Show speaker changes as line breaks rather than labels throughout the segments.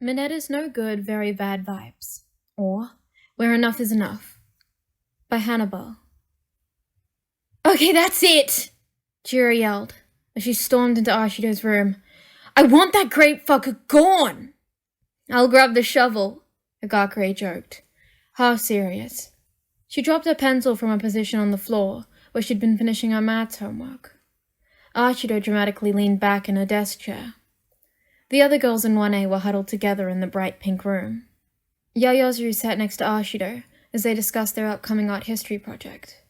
Mineta's No Good, Very Bad Vibes, or Where Enough is Enough, by Hannibal. Okay, that's it! Jira yelled as she stormed into Ashido's room. I want that great fucker gone! I'll grab the shovel, Hagakure joked, half serious. She dropped her pencil from her position on the floor, where she'd been finishing her maths homework. Ashido dramatically leaned back in her desk chair. The other girls in 1A were huddled together in the bright pink room. Yaoyorozu sat next to Ashido as they discussed their upcoming art history project.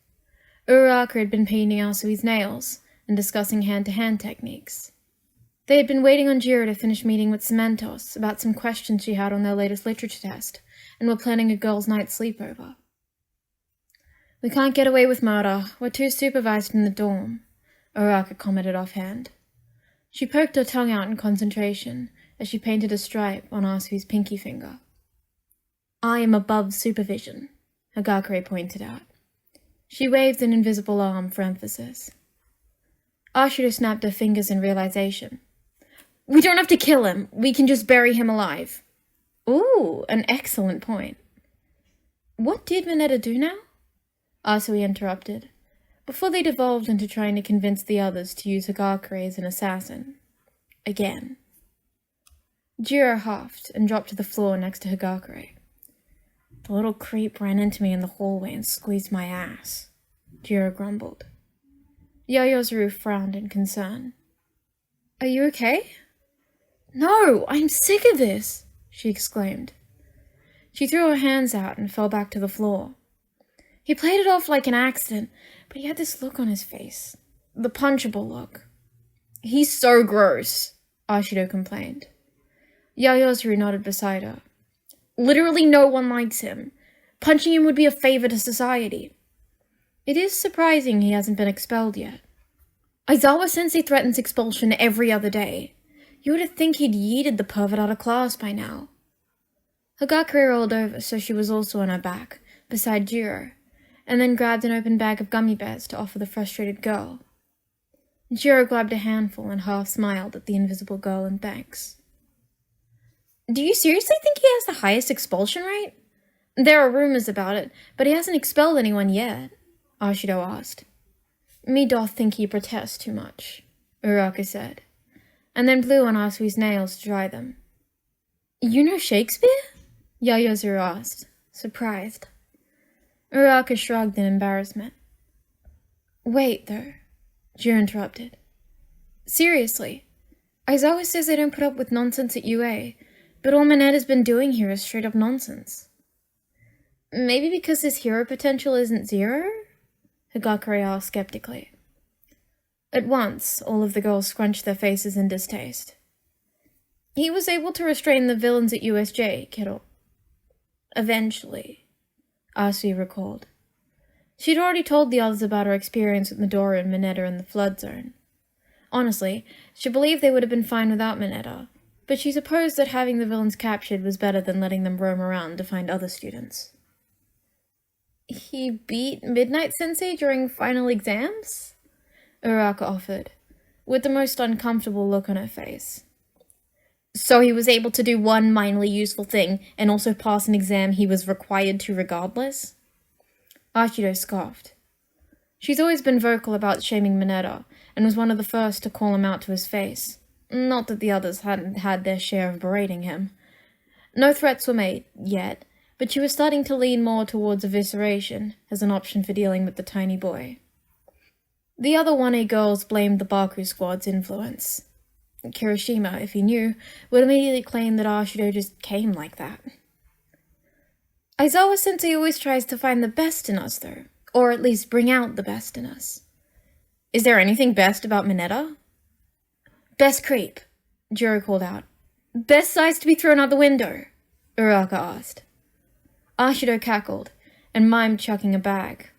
Uraraka had been painting Asui's nails and discussing hand-to-hand techniques. They had been waiting on Jiro to finish meeting with Cementos about some questions she had on their latest literature test and were planning a girls' night sleepover. We can't get away with murder. We're too supervised in the dorm, Uraraka commented offhand. She poked her tongue out in concentration as she painted a stripe on Asui's pinky finger. I am above supervision, Hagakure pointed out. She waved an invisible arm for emphasis. Ashido snapped her fingers in realization. We don't have to kill him. We can just bury him alive. Ooh, an excellent point. What did Mineta do now? Asui interrupted, before they devolved into trying to convince the others to use Hagakure as an assassin. Again. Jiro huffed and dropped to the floor next to Hagakure. The little creep ran into me in the hallway and squeezed my ass, Jiro grumbled. Yaoyorozu frowned in concern. Are you okay? No, I'm sick of this, she exclaimed. She threw her hands out and fell back to the floor. He played it off like an accident, but he had this look on his face. The punchable look. He's so gross, Ashido complained. Yaoyorozu nodded beside her. Literally no one likes him. Punching him would be a favor to society. It is surprising he hasn't been expelled yet. Aizawa-sensei threatens expulsion every other day. You would think he'd yeeted the pervert out of class by now. Hagakure rolled over so she was also on her back, beside Jiro, and then grabbed an open bag of gummy bears to offer the frustrated girl. Jiro grabbed a handful and half smiled at the invisible girl in thanks. Do you seriously think he has the highest expulsion rate? There are rumors about it, but he hasn't expelled anyone yet, Ashido asked. Me doth think he protests too much, Uraraka said, and then blew on Asui's nails to dry them. You know Shakespeare? Yaoyorozu asked, surprised. Uraraka shrugged in embarrassment. Wait, though, Jiro interrupted. Seriously, Aizawa says they don't put up with nonsense at UA, but all Mineta's been doing here is straight-up nonsense. Maybe because his hero potential isn't zero? Hagakure asked skeptically. At once, all of the girls scrunched their faces in distaste. He was able to restrain the villains at USJ, kiddo. Eventually, Asui recalled. She'd already told the others about her experience with Midori and Mineta in the flood zone. Honestly, she believed they would have been fine without Mineta, but she supposed that having the villains captured was better than letting them roam around to find other students. He beat Midnight Sensei during final exams? Uraraka offered, with the most uncomfortable look on her face. So he was able to do one minorly useful thing and also pass an exam he was required to regardless? Ashido scoffed. She's always been vocal about shaming Mineta, and was one of the first to call him out to his face. Not that the others hadn't had their share of berating him. No threats were made, yet, but she was starting to lean more towards evisceration as an option for dealing with the tiny boy. The other 1A girls blamed the Baku squad's influence. Kirishima, if he knew, would immediately claim that Ashido just came like that. Aizawa-sensei always tries to find the best in us, though, or at least bring out the best in us. Is there anything best about Mineta? Best creep, Jiro called out. Best size to be thrown out the window, Uraraka asked. Ashido cackled, and mimed chucking a bag.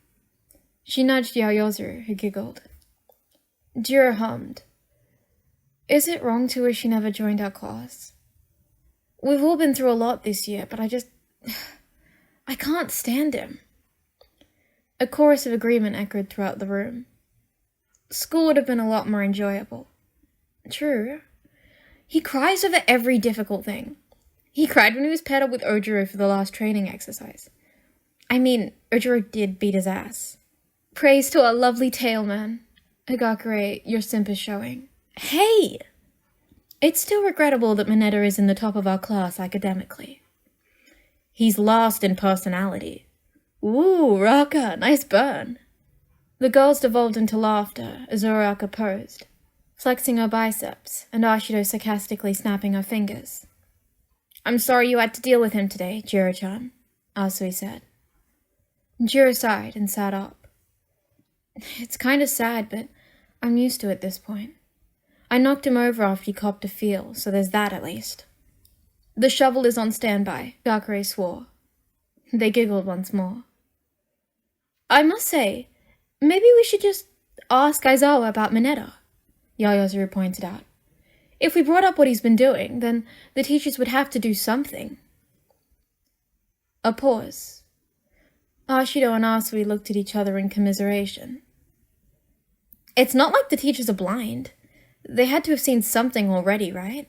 She nudged Yaoyorozu, who giggled. Jiro hummed. Is it wrong to wish he never joined our class? We've all been through a lot this year, but I can't stand him. A chorus of agreement echoed throughout the room. School would have been a lot more enjoyable. True. He cries over every difficult thing. He cried when he was paired up with Ojiro for the last training exercise. I mean, Ojiro did beat his ass. Praise to our lovely tailman. Higakure, your simp is showing. Hey! It's still regrettable that Mineta is in the top of our class academically. He's lost in personality. Ooh, Raka, nice burn. The girls devolved into laughter as Uraraka posed, flexing her biceps, and Ashido sarcastically snapping her fingers. I'm sorry you had to deal with him today, Jiro-chan, Asui said. Jiro sighed and sat up. It's kind of sad, but I'm used to it at this point. I knocked him over after he copped a feel, so there's that at least. The shovel is on standby, Gakure swore. They giggled once more. I must say, maybe we should just ask Aizawa about Mineta, Yayozuru pointed out. If we brought up what he's been doing, then the teachers would have to do something. A pause. Ashido and Asui looked at each other in commiseration. It's not like the teachers are blind. They had to have seen something already, right?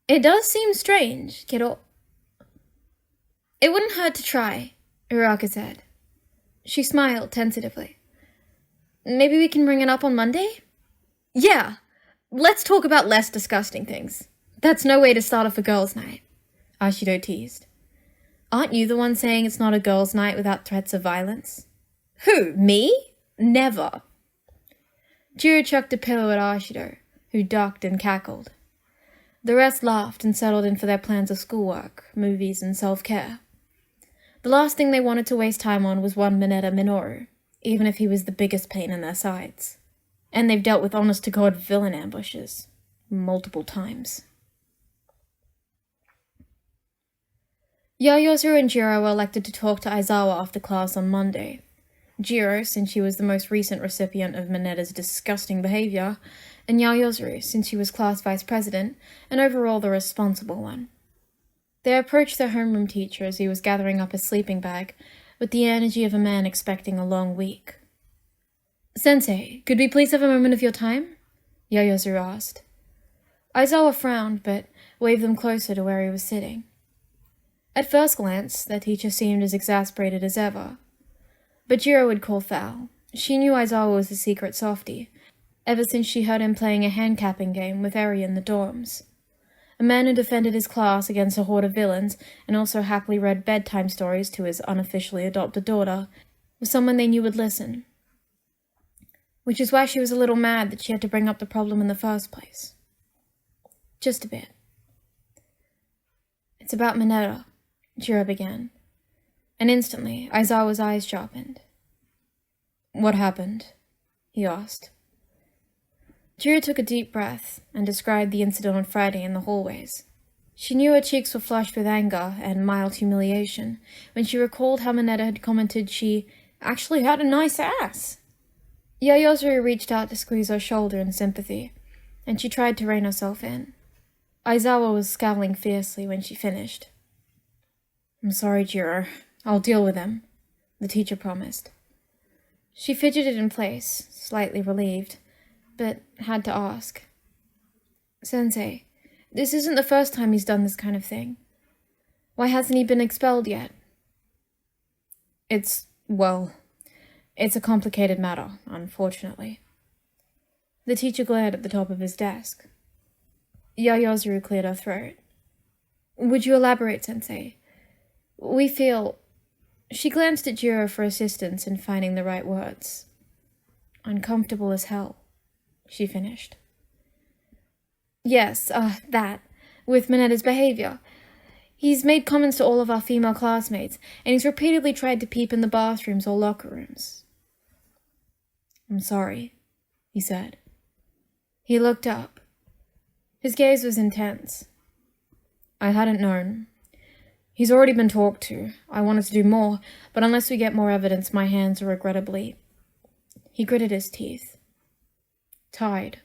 It does seem strange, kiddo. It wouldn't hurt to try, Uraka said. She smiled tentatively. Maybe we can bring it up on Monday? Yeah, let's talk about less disgusting things. That's no way to start off a girls' night, Ashido teased. Aren't you the one saying it's not a girls' night without threats of violence? Who, me? Never. Jiro chucked a pillow at Ashido, who ducked and cackled. The rest laughed and settled in for their plans of schoolwork, movies, and self-care. The last thing they wanted to waste time on was one Mineta Minoru, even if he was the biggest pain in their sides. And they've dealt with honest-to-God villain ambushes. Multiple times. Yayozuru and Jiro were elected to talk to Aizawa after class on Monday. Jiro, since she was the most recent recipient of Mineta's disgusting behavior, and Yayozuru, since she was class vice president, and overall the responsible one. They approached their homeroom teacher as he was gathering up his sleeping bag, with the energy of a man expecting a long week. Sensei, could we please have a moment of your time? Yayozuru asked. Aizawa frowned, but waved them closer to where he was sitting. At first glance, their teacher seemed as exasperated as ever. But Jiro would call foul. She knew Aizawa was a secret softie, ever since she heard him playing a hand-capping game with Eri in the dorms. A man who defended his class against a horde of villains and also happily read bedtime stories to his unofficially adopted daughter was someone they knew would listen. Which is why she was a little mad that she had to bring up the problem in the first place. Just a bit. It's about Mineta, Jiro began. And instantly, Aizawa's eyes sharpened. What happened? He asked. Jiro took a deep breath and described the incident on Friday in the hallways. She knew her cheeks were flushed with anger and mild humiliation when she recalled how Mineta had commented she actually had a nice ass. Yayozuru reached out to squeeze her shoulder in sympathy, and she tried to rein herself in. Aizawa was scowling fiercely when she finished. I'm sorry, Jiro. I'll deal with him, the teacher promised. She fidgeted in place, slightly relieved, but had to ask. Sensei, this isn't the first time he's done this kind of thing. Why hasn't he been expelled yet? It's a complicated matter, unfortunately. The teacher glared at the top of his desk. Yayozuru cleared her throat. Would you elaborate, Sensei? We feel... She glanced at Jiro for assistance in finding the right words. Uncomfortable as hell, she finished. Yes, that. With Mineta's behavior. He's made comments to all of our female classmates, and he's repeatedly tried to peep in the bathrooms or locker rooms. I'm sorry, he said. He looked up. His gaze was intense. I hadn't known. He's already been talked to. I wanted to do more, but unless we get more evidence, my hands are regrettably... He gritted his teeth. Tied.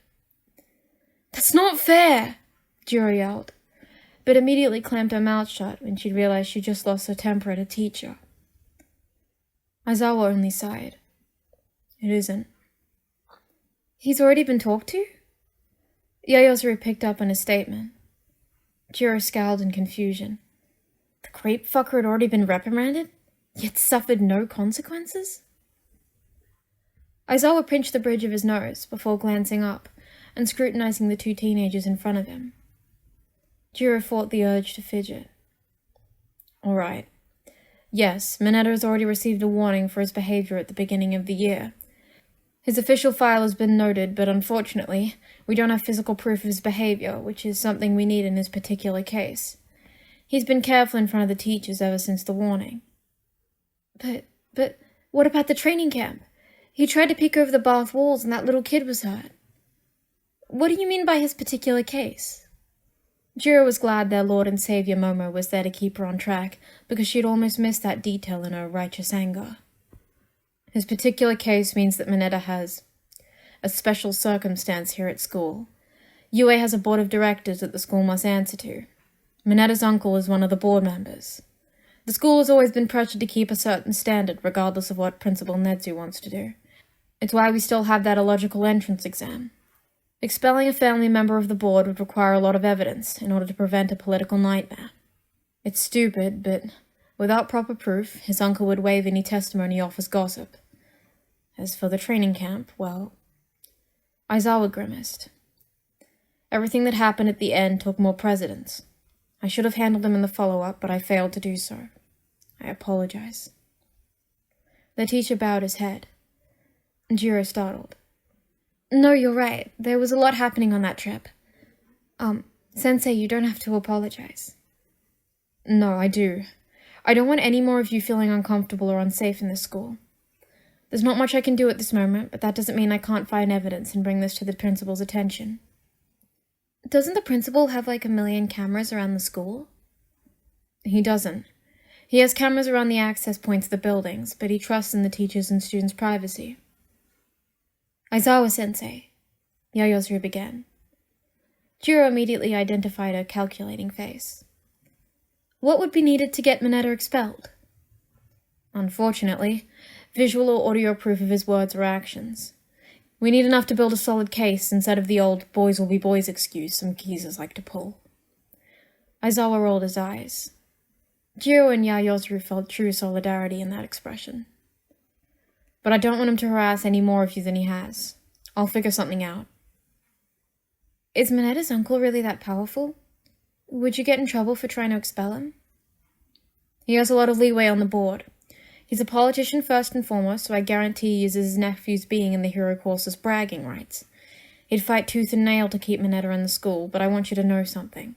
That's not fair, Jiro yelled, but immediately clamped her mouth shut when she realized she just lost her temper at a teacher. Aizawa only sighed. It isn't. He's already been talked to? Yayozuru picked up on his statement. Jiro scowled in confusion. The creep fucker had already been reprimanded, yet suffered no consequences? Aizawa pinched the bridge of his nose before glancing up and scrutinizing the two teenagers in front of him. Jiro fought the urge to fidget. All right. Yes, Mineta has already received a warning for his behavior at the beginning of the year. His official file has been noted, but unfortunately, we don't have physical proof of his behavior, which is something we need in his particular case. He's been careful in front of the teachers ever since the warning. But, what about the training camp? He tried to peek over the bath walls and that little kid was hurt. What do you mean by his particular case? Jiro was glad their lord and savior Momo was there to keep her on track, because she had almost missed that detail in her righteous anger. His particular case means that Mineta has a special circumstance here at school. UA has a board of directors that the school must answer to. Mineta's uncle is one of the board members. The school has always been pressured to keep a certain standard, regardless of what Principal Nedzu wants to do. It's why we still have that illogical entrance exam. Expelling a family member of the board would require a lot of evidence in order to prevent a political nightmare. It's stupid, but without proper proof, his uncle would waive any testimony off as gossip. As for the training camp, well, Aizawa grimaced. Everything that happened at the end took more precedence. I should have handled them in the follow-up, but I failed to do so. I apologize. The teacher bowed his head. Jiro startled. No, you're right. There was a lot happening on that trip. Sensei, you don't have to apologize. No, I do. I don't want any more of you feeling uncomfortable or unsafe in this school. There's not much I can do at this moment, but that doesn't mean I can't find evidence and bring this to the principal's attention. Doesn't the principal have like 1,000,000 cameras around the school? He doesn't. He has cameras around the access points of the buildings, but he trusts in the teachers' and students' privacy. Aizawa-sensei, Yayozuru began. Jiro immediately identified a calculating face. What would be needed to get Mineta expelled? Unfortunately, visual or audio proof of his words or actions. We need enough to build a solid case instead of the old boys will be boys excuse some geezers like to pull. Aizawa rolled his eyes. Jiro and Yayozuru felt true solidarity in that expression. But I don't want him to harass any more of you than he has. I'll figure something out. Is Mineta's uncle really that powerful? Would you get in trouble for trying to expel him? He has a lot of leeway on the board. He's a politician first and foremost, so I guarantee he uses his nephew's being in the hero course as bragging rights. He'd fight tooth and nail to keep Mineta in the school, but I want you to know something.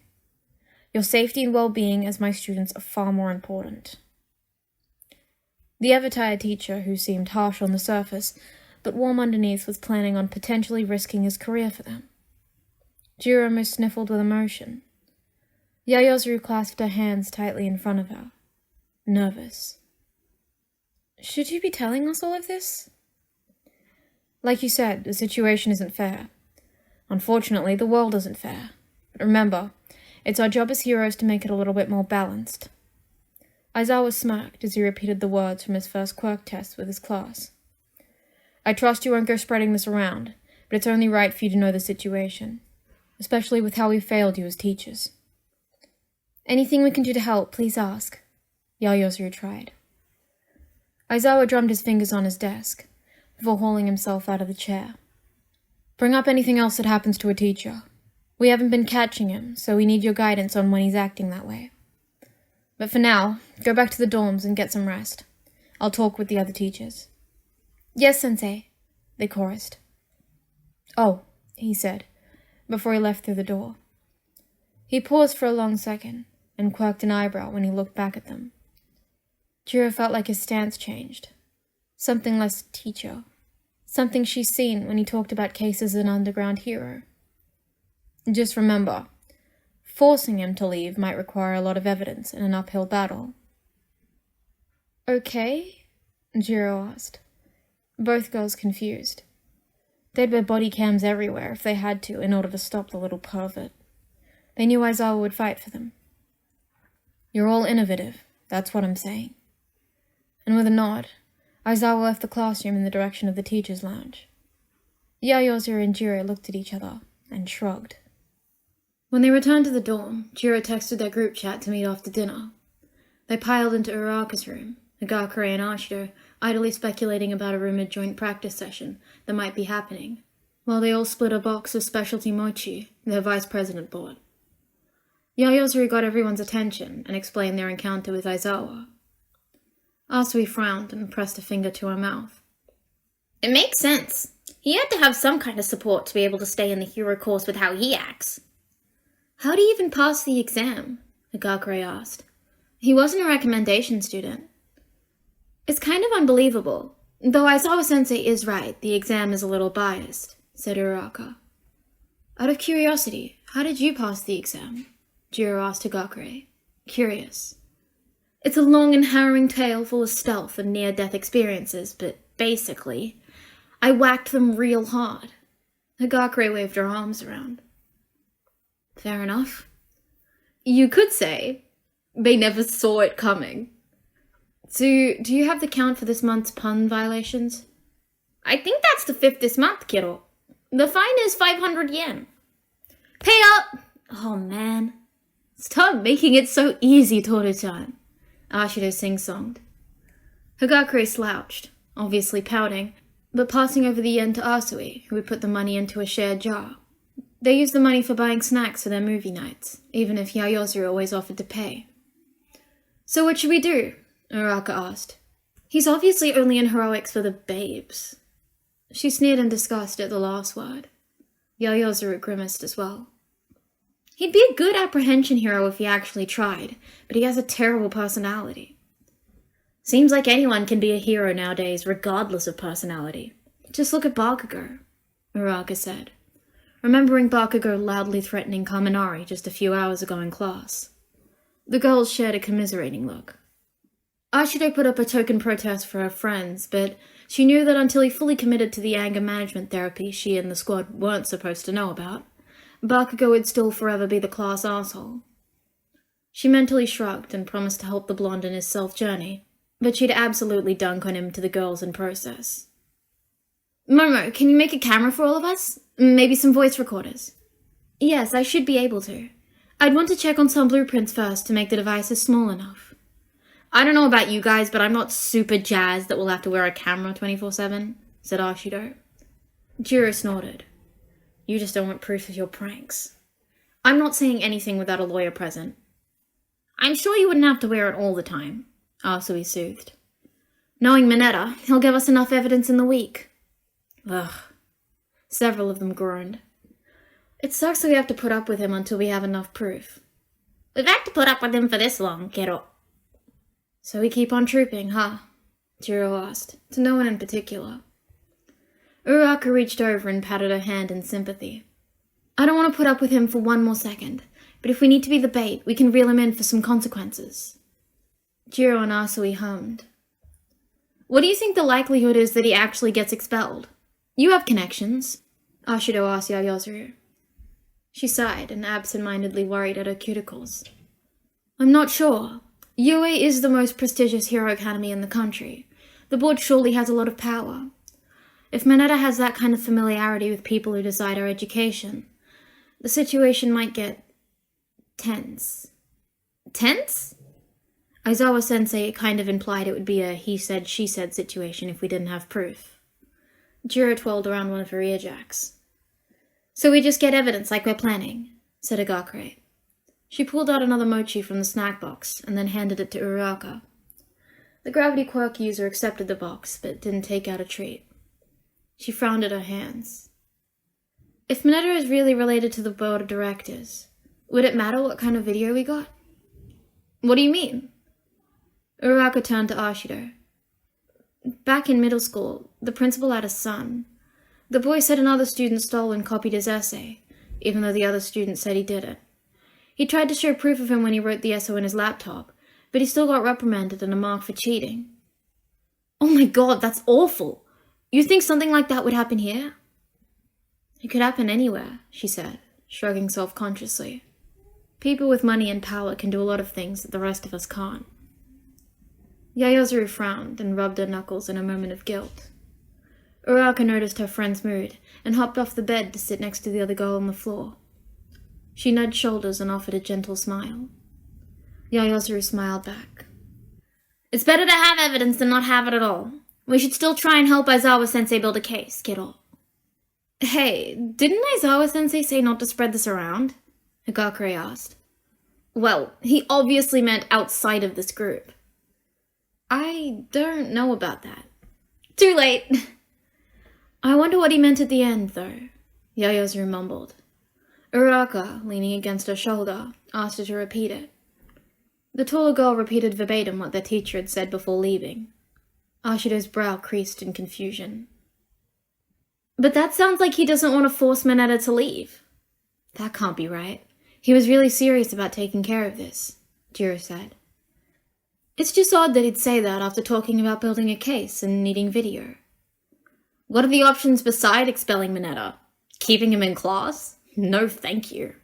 Your safety and well-being as my students are far more important. The ever-tired teacher, who seemed harsh on the surface, but warm underneath, was planning on potentially risking his career for them. Jiro almost sniffled with emotion. Yayozuru clasped her hands tightly in front of her, nervous. Should you be telling us all of this? Like you said, the situation isn't fair. Unfortunately, the world isn't fair. But remember, it's our job as heroes to make it a little bit more balanced. Aizawa smirked as he repeated the words from his first quirk test with his class. I trust you won't go spreading this around, but it's only right for you to know the situation, especially with how we failed you as teachers. Anything we can do to help, please ask. Yayozuru tried. Aizawa drummed his fingers on his desk, before hauling himself out of the chair. Bring up anything else that happens to a teacher. We haven't been catching him, so we need your guidance on when he's acting that way. But for now, go back to the dorms and get some rest. I'll talk with the other teachers. Yes, Sensei, they chorused. Oh, he said, before he left through the door. He paused for a long second, and quirked an eyebrow when he looked back at them. Jiro felt like his stance changed. Something less teacher. Something she's seen when he talked about cases as an underground hero. Just remember, forcing him to leave might require a lot of evidence in an uphill battle. Okay? Jiro asked. Both girls confused. They'd wear body cams everywhere if they had to in order to stop the little pervert. They knew Aizawa would fight for them. You're all innovative, that's what I'm saying. And with a nod, Aizawa left the classroom in the direction of the teacher's lounge. Yayozuru and Jiro looked at each other and shrugged. When they returned to the dorm, Jiro texted their group chat to meet after dinner. They piled into Uraraka's room, Hagakure and Ashido idly speculating about a rumored joint practice session that might be happening, while they all split a box of specialty mochi their vice president bought. Yayozuru got everyone's attention and explained their encounter with Aizawa. Asui frowned and pressed a finger to her mouth.
It makes sense. He had to have some kind of support to be able to stay in the hero course with how he acts.
How do you even pass the exam? Hagakure asked. He wasn't a recommendation student. It's kind of unbelievable. Though Aizawa-sensei is right, the exam is a little biased, said Uraraka. Out of curiosity, how did you pass the exam? Jiro asked Hagakure, curious. It's a long and harrowing tale full of stealth and near-death experiences, but basically, I whacked them real hard. Hagakure waved her arms around. Fair enough. You could say they never saw it coming. So, do you have the count for this month's pun violations?
I think that's the 5th this month, kiddo. The fine is 500 yen.
Pay up! Oh man. Stop making it so easy, Toru-chan. Ashido sing-songed. Hagakure slouched, obviously pouting, but passing over the yen to Asui, who would put the money into a shared jar. They used the money for buying snacks for their movie nights, even if Yayozuru always offered to pay. So what should we do? Uraraka asked. He's obviously only in heroics for the babes. She sneered in disgust at the last word. Yayozuru grimaced as well. He'd be a good apprehension hero if he actually tried, but he has a terrible personality.
Seems like anyone can be a hero nowadays, regardless of personality.
Just look at Bakugo, Uraraka said, remembering Bakugo loudly threatening Kaminari just a few hours ago in class. The girls shared a commiserating look. Ashido put up a token protest for her friends, but she knew that until he fully committed to the anger management therapy she and the squad weren't supposed to know about, Bakugo would still forever be the class asshole. She mentally shrugged and promised to help the blonde in his self-journey, but she'd absolutely dunk on him to the girls in process. Momo, can you make a camera for all of us? Maybe some voice recorders? Yes, I should be able to. I'd want to check on some blueprints first to make the devices small enough. I don't know about you guys, but I'm not super jazzed that we'll have to wear a camera 24/7, said Ashido. Jiro snorted. You just don't want proof of your pranks. I'm not saying anything without a lawyer present. I'm sure you wouldn't have to wear it all the time, Asui soothed. Knowing Mineta, he'll give us enough evidence in the week. Ugh. Several of them groaned. It sucks that we have to put up with him until we have enough proof.
We've had to put up with him for this long, kiddo.
So we keep on trooping, huh? Jiro asked, to no one in particular. Uraraka reached over and patted her hand in sympathy. I don't want to put up with him for one more second, but if we need to be the bait, we can reel him in for some consequences. Jiro and Asui hummed. What do you think the likelihood is that he actually gets expelled? You have connections, Ashido asked Yayozuru. She sighed and absent-mindedly worried at her cuticles. I'm not sure. UA is the most prestigious hero academy in the country. The board surely has a lot of power. If Mineta has that kind of familiarity with people who decide our education, the situation might get tense. Tense? Aizawa-sensei kind of implied it would be a he-said, she-said situation if we didn't have proof. Jiro twirled around one of her earjacks. So we just get evidence like we're planning, said Hagakure. She pulled out another mochi from the snack box and then handed it to Uraraka. The gravity quirk user accepted the box, but didn't take out a treat. She frowned at her hands. If Mineta is really related to the board of directors, would it matter what kind of video we got? What do you mean? Uraraka turned to Ashido. Back in middle school, the principal had a son. The boy said another student stole and copied his essay, even though the other student said he didn't. He tried to show proof of him when he wrote the essay on his laptop, but he still got reprimanded and a mark for cheating. Oh my god, that's awful! You think something like that would happen here? It could happen anywhere, she said, shrugging self-consciously. People with money and power can do a lot of things that the rest of us can't. Yayozuru frowned and rubbed her knuckles in a moment of guilt. Uraraka noticed her friend's mood and hopped off the bed to sit next to the other girl on the floor. She nudged shoulders and offered a gentle smile. Yaoyorozu smiled back.
It's better to have evidence than not have it at all. We should still try and help Aizawa-sensei build a case, kiddo.
Hey, didn't Aizawa-sensei say not to spread this around? Higakure asked.
Well, he obviously meant outside of this group.
I don't know about that.
Too late.
I wonder what he meant at the end, though, Yaoyorozu mumbled. Uraraka, leaning against her shoulder, asked her to repeat it. The taller girl repeated verbatim what their teacher had said before leaving. Ashido's brow creased in confusion.
But that sounds like he doesn't want to force Mineta to leave.
That can't be right. He was really serious about taking care of this, Jiro said. It's just odd that he'd say that after talking about building a case and needing video.
What are the options beside expelling Mineta? Keeping him in class? No, thank you.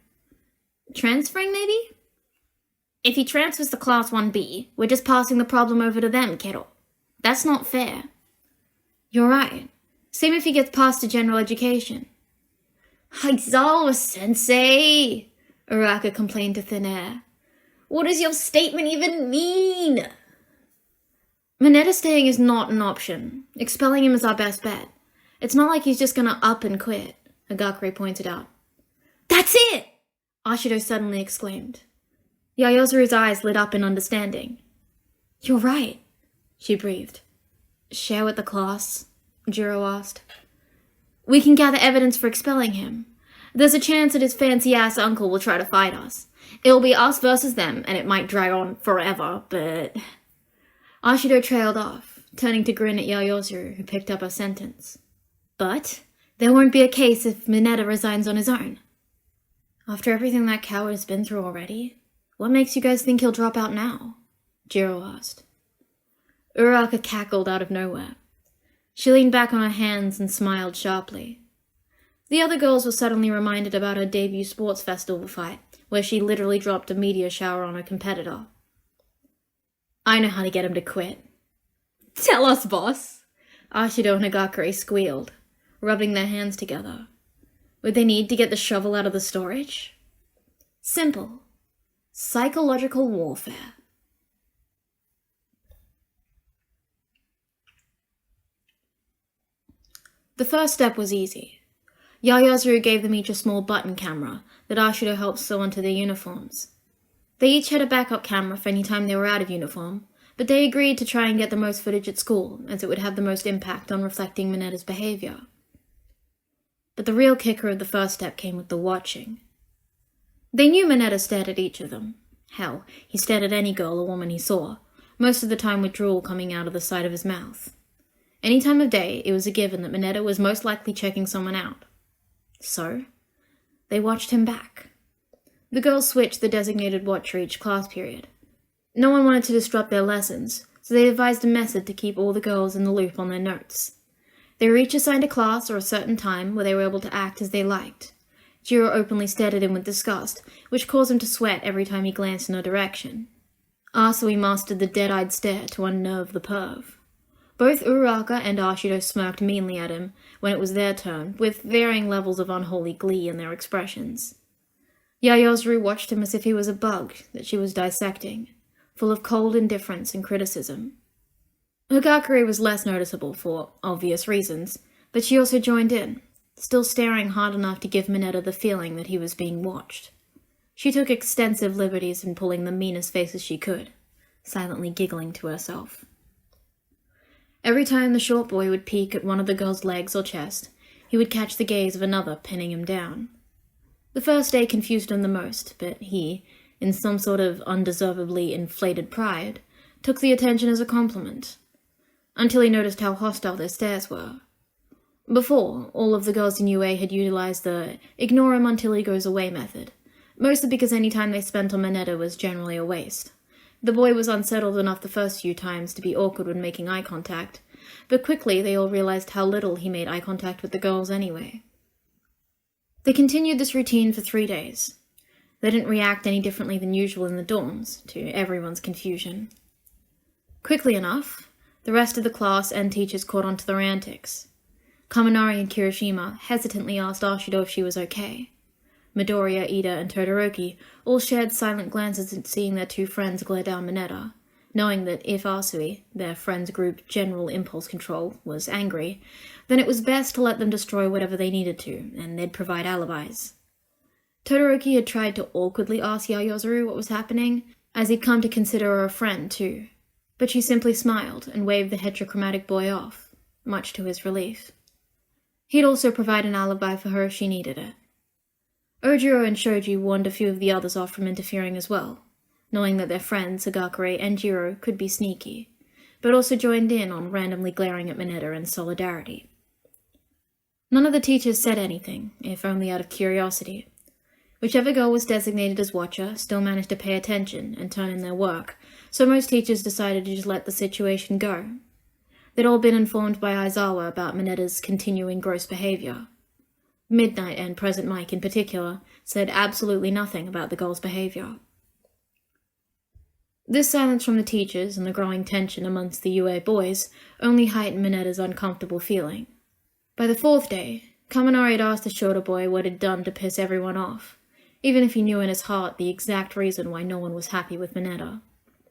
Transferring, maybe? If he transfers to Class 1B, we're just passing the problem over to them, kiddo. That's not fair.
You're right. Same if he gets passed to general education.
Aizawa-sensei! Uraraka complained to thin air. What does your statement even mean?
Mineta staying is not an option. Expelling him is our best bet. It's not like he's just gonna up and quit, Higakure pointed out.
That's it!
Ashido suddenly exclaimed. Yaoyorozu's eyes lit up in understanding. You're right, she breathed. Share with the class? Jiro asked. We can gather evidence for expelling him. There's a chance that his fancy-ass uncle will try to fight us.
It'll be us versus them, and it might drag on forever, but...
Ashido trailed off, turning to grin at Yaoyorozu, who picked up her sentence. But there won't be a case if Mineta resigns on his own. After everything that coward has been through already, what makes you guys think he'll drop out now? Jiro asked. Uraraka cackled out of nowhere. She leaned back on her hands and smiled sharply. The other girls were suddenly reminded about her debut sports festival fight, where she literally dropped a meteor shower on her competitor. I know how to get him to quit.
Tell us, boss!
Ashido and Higakure squealed, rubbing their hands together. Would they need to get the shovel out of the storage? Simple. Psychological warfare. The first step was easy. Yaoyorozu gave them each a small button camera that Ashido helped sew onto their uniforms. They each had a backup camera for any time they were out of uniform, but they agreed to try and get the most footage at school, as it would have the most impact on reflecting Mineta's behavior. But the real kicker of the first step came with the watching. They knew Mineta stared at each of them. Hell, he stared at any girl or woman he saw, most of the time with drool coming out of the side of his mouth. Any time of day, it was a given that Mineta was most likely checking someone out. So, they watched him back. The girls switched the designated watcher each class period. No one wanted to disrupt their lessons, so they devised a method to keep all the girls in the loop on their notes. They were each assigned a class or a certain time where they were able to act as they liked. Jiro openly stared at him with disgust, which caused him to sweat every time he glanced in her direction. Asui mastered the dead-eyed stare to unnerve the perv. Both Uraraka and Ashido smirked meanly at him when it was their turn, with varying levels of unholy glee in their expressions. Yaoyorozu watched him as if he was a bug that she was dissecting, full of cold indifference and criticism. Higakure was less noticeable for obvious reasons, but she also joined in, still staring hard enough to give Mineta the feeling that he was being watched. She took extensive liberties in pulling the meanest faces she could, silently giggling to herself. Every time the short boy would peek at one of the girl's legs or chest, he would catch the gaze of another, pinning him down. The first day confused him the most, but he, in some sort of undeservedly inflated pride, took the attention as a compliment, until he noticed how hostile their stares were. Before, all of the girls in UA had utilized the ignore him until he goes away method, mostly because any time they spent on Mineta was generally a waste. The boy was unsettled enough the first few times to be awkward when making eye contact, but quickly they all realized how little he made eye contact with the girls anyway. They continued this routine for 3 days. They didn't react any differently than usual in the dorms, to everyone's confusion. Quickly enough, the rest of the class and teachers caught on to their antics. Kaminari and Kirishima hesitantly asked Ashido if she was okay.
Midoriya, Ida, and Todoroki all shared silent glances at seeing their two friends glare down Mineta, knowing that if Asui, their friends' group general impulse control, was angry, then it was best to let them destroy whatever they needed to, and they'd provide alibis. Todoroki had tried to awkwardly ask Yaoyorozu what was happening, as he'd come to consider her a friend too, but she simply smiled and waved the heterochromatic boy off, much to his relief. He'd also provide an alibi for her if she needed it. Ojiro and Shoji warned a few of the others off from interfering as well, knowing that their friends, Hagakure and Jiro, could be sneaky, but also joined in on randomly glaring at Mineta in solidarity. None of the teachers said anything, if only out of curiosity. Whichever girl was designated as watcher still managed to pay attention and turn in their work, so most teachers decided to just let the situation go. They'd all been informed by Aizawa about Mineta's continuing gross behavior. Midnight and Present Mike in particular said absolutely nothing about the girl's behavior. This silence from the teachers and the growing tension amongst the UA boys only heightened Mineta's uncomfortable feeling. By the fourth day, Kaminari had asked the shorter boy what he'd done to piss everyone off, even if he knew in his heart the exact reason why no one was happy with Mineta.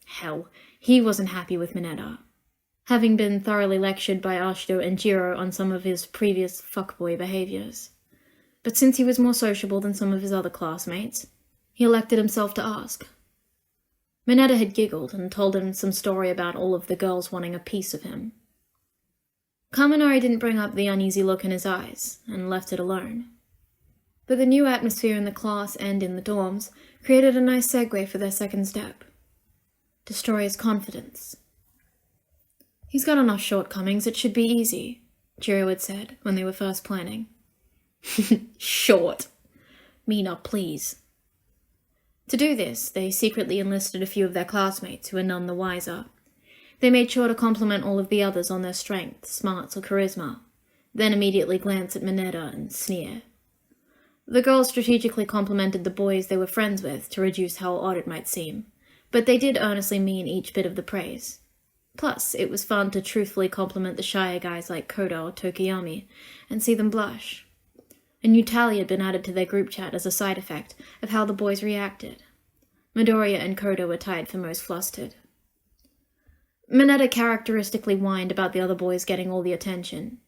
Hell, he wasn't happy with Mineta, having been thoroughly lectured by Ashido and Jiro on some of his previous fuckboy behaviors. But since he was more sociable than some of his other classmates, he elected himself to ask. Mineta had giggled and told him some story about all of the girls wanting a piece of him. Kaminari didn't bring up the uneasy look in his eyes, and left it alone. But the new atmosphere in the class and in the dorms created a nice segue for their second step. Destroy his confidence. He's got enough shortcomings, it should be easy, Jiro had said when they were first planning. Short. Mina, please. To do this, they secretly enlisted a few of their classmates who were none the wiser. They made sure to compliment all of the others on their strength, smarts, or charisma, then immediately glance at Mineta and sneer. The girls strategically complimented the boys they were friends with to reduce how odd it might seem, but they did earnestly mean each bit of the praise. Plus, it was fun to truthfully compliment the shyer guys like Koda or Tokiyami, and see them blush. A new tally had been added to their group chat as a side effect of how the boys reacted. Midoriya and Koda were tied for most flustered. Mineta characteristically whined about the other boys getting all the attention.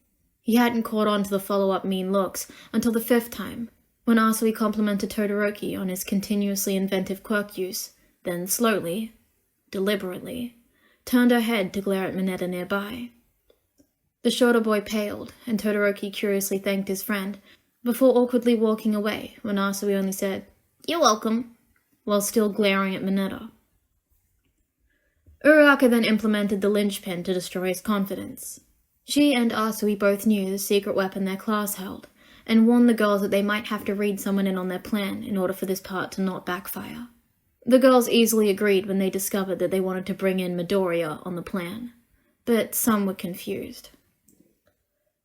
He hadn't caught on to the follow-up mean looks until the fifth time, when Asui complimented Todoroki on his continuously inventive quirk use, then slowly, deliberately, turned her head to glare at Mineta nearby. The shorter boy paled, and Todoroki curiously thanked his friend, before awkwardly walking away when Asui only said, "You're welcome," while still glaring at Mineta. Uraraka then implemented the linchpin to destroy his confidence. She and Asui both knew the secret weapon their class held, and warned the girls that they might have to read someone in on their plan in order for this part to not backfire. The girls easily agreed when they discovered that they wanted to bring in Midoriya on the plan, but some were confused.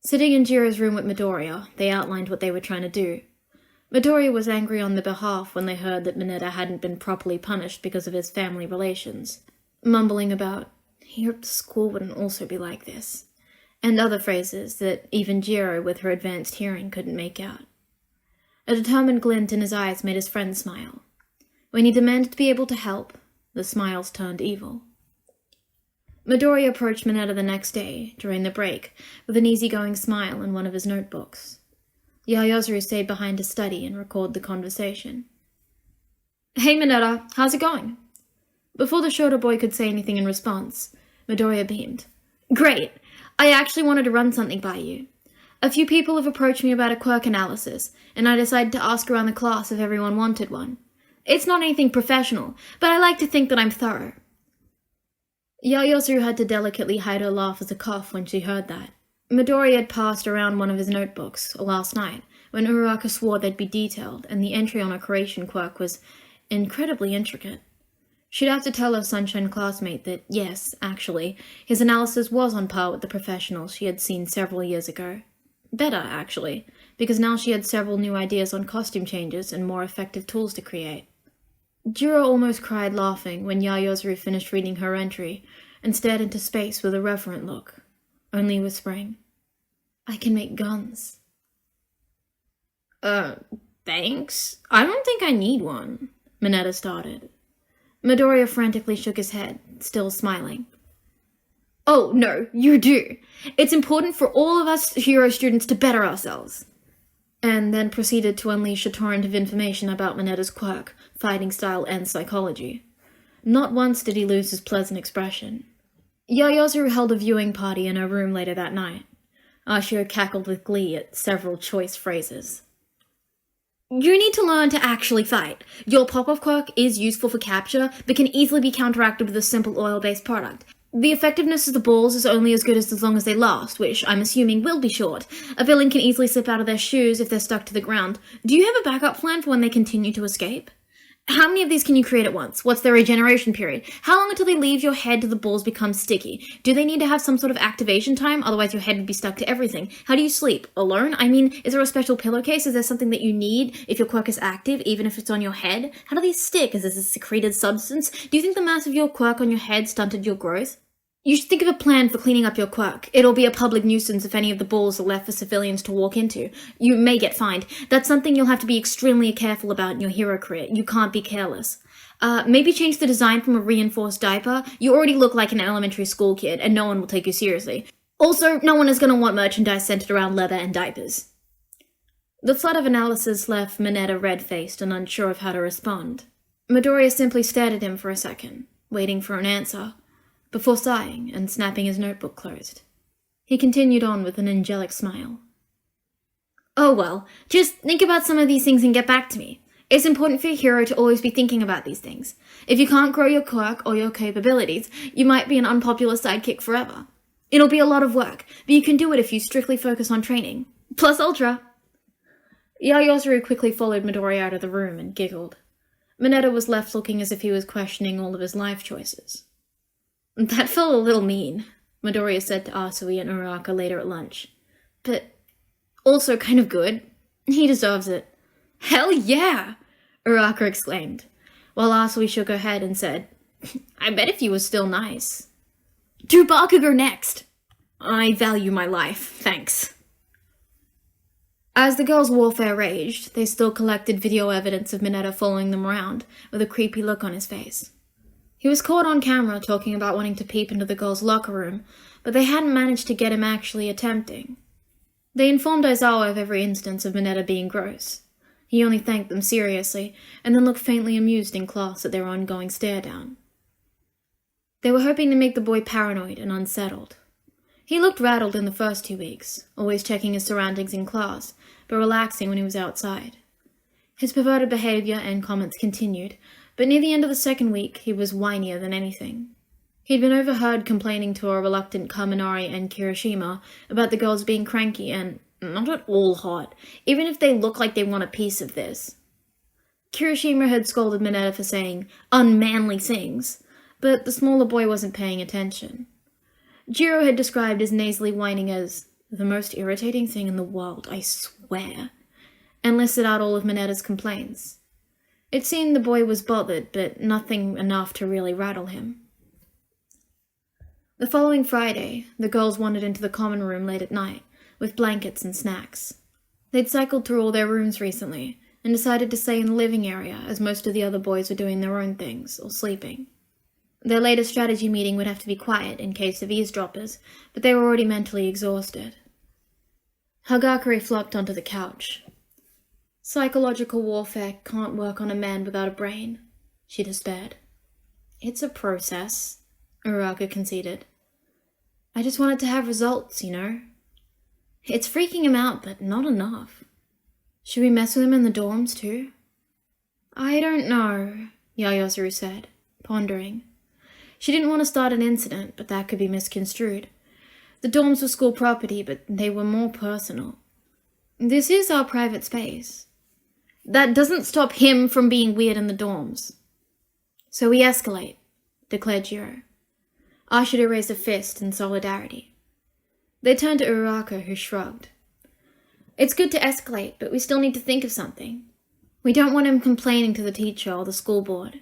Sitting in Jiro's room with Midoriya, they outlined what they were trying to do. Midoriya was angry on their behalf when they heard that Mineta hadn't been properly punished because of his family relations, mumbling about, he hoped school wouldn't also be like this, and other phrases that even Jiro with her advanced hearing couldn't make out. A determined glint in his eyes made his friend smile. When he demanded to be able to help, the smiles turned evil. Midoriya approached Mineta the next day, during the break, with an easygoing smile in one of his notebooks. Yaoyorozu stayed behind to study and record the conversation. "Hey Mineta, how's it going?" Before the shorter boy could say anything in response, Midoriya beamed. "Great! I actually wanted to run something by you. A few people have approached me about a quirk analysis, and I decided to ask around the class if everyone wanted one. It's not anything professional, but I like to think that I'm thorough." Yaoyorozu had to delicately hide her laugh as a cough when she heard that. Midoriya had passed around one of his notebooks last night, when Uraraka swore they'd be detailed, and the entry on her creation quirk was incredibly intricate. She'd have to tell her sunshine classmate that, yes, actually, his analysis was on par with the professionals she had seen several years ago. Better, actually, because now she had several new ideas on costume changes and more effective tools to create. Jiro almost cried laughing when Yaoyorozu finished reading her entry and stared into space with a reverent look, only whispering, "I can make guns." Thanks? I don't think I need one, Mineta started. Midoriya frantically shook his head, still smiling. Oh, no, you do. It's important for all of us hero students to better ourselves. And then proceeded to unleash a torrent of information about Mineta's quirk, fighting style, and psychology. Not once did he lose his pleasant expression. Yaoyorozu held a viewing party in her room later that night. Ashio cackled with glee at several choice phrases. You need to learn to actually fight. Your pop-off quirk is useful for capture, but can easily be counteracted with a simple oil-based product. The effectiveness of the balls is only as good as long as they last, which I'm assuming will be short. A villain can easily slip out of their shoes if they're stuck to the ground. Do you have a backup plan for when they continue to escape? How many of these can you create at once? What's their regeneration period? How long until they leave your head till the balls become sticky? Do they need to have some sort of activation time? Otherwise your head would be stuck to everything. How do you sleep? Alone? I mean, is there a special pillowcase? Is there something that you need if your quirk is active, even if it's on your head? How do these stick? Is this a secreted substance? Do you think the mass of your quirk on your head stunted your growth? You should think of a plan for cleaning up your quirk. It'll be a public nuisance if any of the balls are left for civilians to walk into. You may get fined. That's something you'll have to be extremely careful about in your hero career. You can't be careless. Maybe change the design from a reinforced diaper. You already look like an elementary school kid, and no one will take you seriously. Also, no one is going to want merchandise centered around leather and diapers. The flood of analysis left Mineta red-faced and unsure of how to respond. Midoriya simply stared at him for a second, waiting for an answer, before sighing and snapping his notebook closed. He continued on with an angelic smile. Oh well, just think about some of these things and get back to me. It's important for a hero to always be thinking about these things. If you can't grow your quirk or your capabilities, you might be an unpopular sidekick forever. It'll be a lot of work, but you can do it if you strictly focus on training. Plus Ultra! Yaoyorozu quickly followed Midoriya out of the room and giggled. Mineta was left looking as if he was questioning all of his life choices. That felt a little mean, Midoriya said to Asui and Uraraka later at lunch. But also kind of good. He deserves it. Hell yeah! Uraraka exclaimed, while Asui shook her head and said, I bet if you were still nice. Do Bakugo next! I value my life, thanks. As the girls' warfare raged, they still collected video evidence of Mineta following them around, with a creepy look on his face. He was caught on camera talking about wanting to peep into the girls' locker room, but they hadn't managed to get him actually attempting. They informed Aizawa of every instance of Mineta being gross. He only thanked them seriously, and then looked faintly amused in class at their ongoing stare-down. They were hoping to make the boy paranoid and unsettled. He looked rattled in the first 2 weeks, always checking his surroundings in class, but relaxing when he was outside. His perverted behavior and comments continued, but near the end of the second week, he was whinier than anything. He'd been overheard complaining to a reluctant Kaminari and Kirishima about the girls being cranky and not at all hot, even if they look like they want a piece of this. Kirishima had scolded Mineta for saying unmanly things, but the smaller boy wasn't paying attention. Jiro had described his nasally whining as the most irritating thing in the world, I swear, and listed out all of Mineta's complaints. It seemed the boy was bothered, but nothing enough to really rattle him. The following Friday, the girls wandered into the common room late at night, with blankets and snacks. They'd cycled through all their rooms recently, and decided to stay in the living area, as most of the other boys were doing their own things, or sleeping. Their latest strategy meeting would have to be quiet in case of eavesdroppers, but they were already mentally exhausted. Hagakure flopped onto the couch. Psychological warfare can't work on a man without a brain, she despaired. It's a process, Uraraka conceded. I just wanted to have results, you know. It's freaking him out, but not enough. Should we mess with him in the dorms too? I don't know, Yaoyorozu said, pondering. She didn't want to start an incident, but that could be misconstrued. The dorms were school property, but they were more personal. This is our private space. That doesn't stop him from being weird in the dorms. So we escalate, declared Jiro. Ashida raised a fist in solidarity. They turned to Uraraka, who shrugged. It's good to escalate, but we still need to think of something. We don't want him complaining to the teacher or the school board.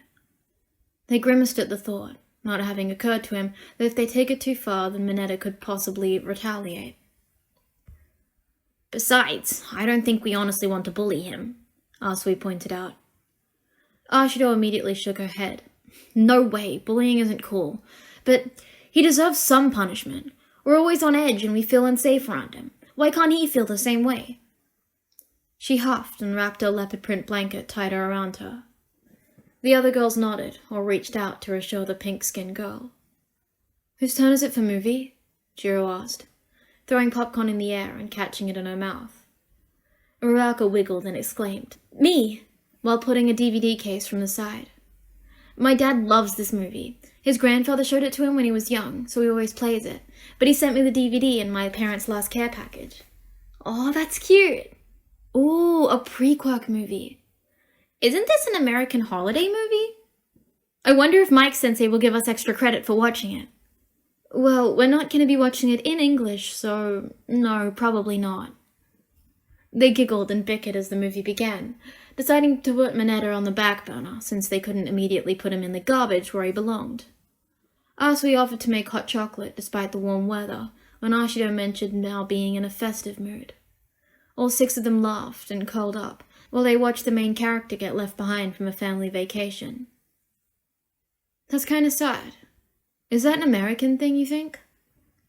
They grimaced at the thought, not having occurred to him that if they take it too far, then Mineta could possibly retaliate. Besides, I don't think we honestly want to bully him, Asui pointed out. Ashido immediately shook her head. No way, bullying isn't cool. But he deserves some punishment. We're always on edge and we feel unsafe around him. Why can't he feel the same way? She huffed and wrapped her leopard print blanket tighter around her. The other girls nodded or reached out to reassure the pink-skinned girl. Whose turn is it for movie? Jiro asked, throwing popcorn in the air and catching it in her mouth. Uraka wiggled and exclaimed, Me! While putting a DVD case from the side. My dad loves this movie. His grandfather showed it to him when he was young, so he always plays it. But he sent me the DVD in my parents' last care package. Oh, that's cute! Ooh, a pre-Quirk movie. Isn't this an American holiday movie? I wonder if Mike Sensei will give us extra credit for watching it. Well, we're not going to be watching it in English, so no, probably not. They giggled and bickered as the movie began, deciding to put Mineta on the back burner since they couldn't immediately put him in the garbage where he belonged. Asui offered to make hot chocolate despite the warm weather when Ashido mentioned now being in a festive mood. All 6 of them laughed and curled up while they watched the main character get left behind from a family vacation. That's kind of sad. Is that an American thing, you think?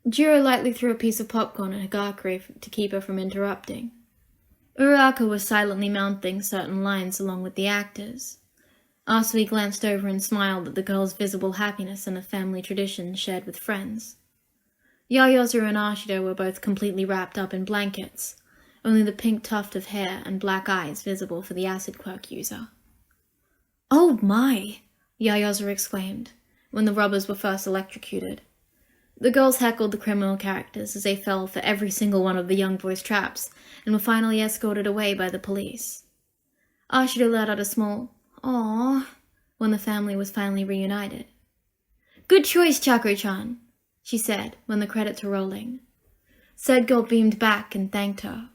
Jiro lightly threw a piece of popcorn at Hagakure to keep her from interrupting. Uraka was silently mouthing certain lines along with the actors. Asui glanced over and smiled at the girl's visible happiness and a family tradition shared with friends. Yayozu and Ashido were both completely wrapped up in blankets, only the pink tuft of hair and black eyes visible for the acid quirk user. Oh my! Yayozu exclaimed, when the robbers were first electrocuted. The girls heckled the criminal characters as they fell for every single one of the young boys' traps and were finally escorted away by the police. Ashido let out a small "aww" when the family was finally reunited. Good choice, Chakra-chan, she said when the credits were rolling. Said girl beamed back and thanked her.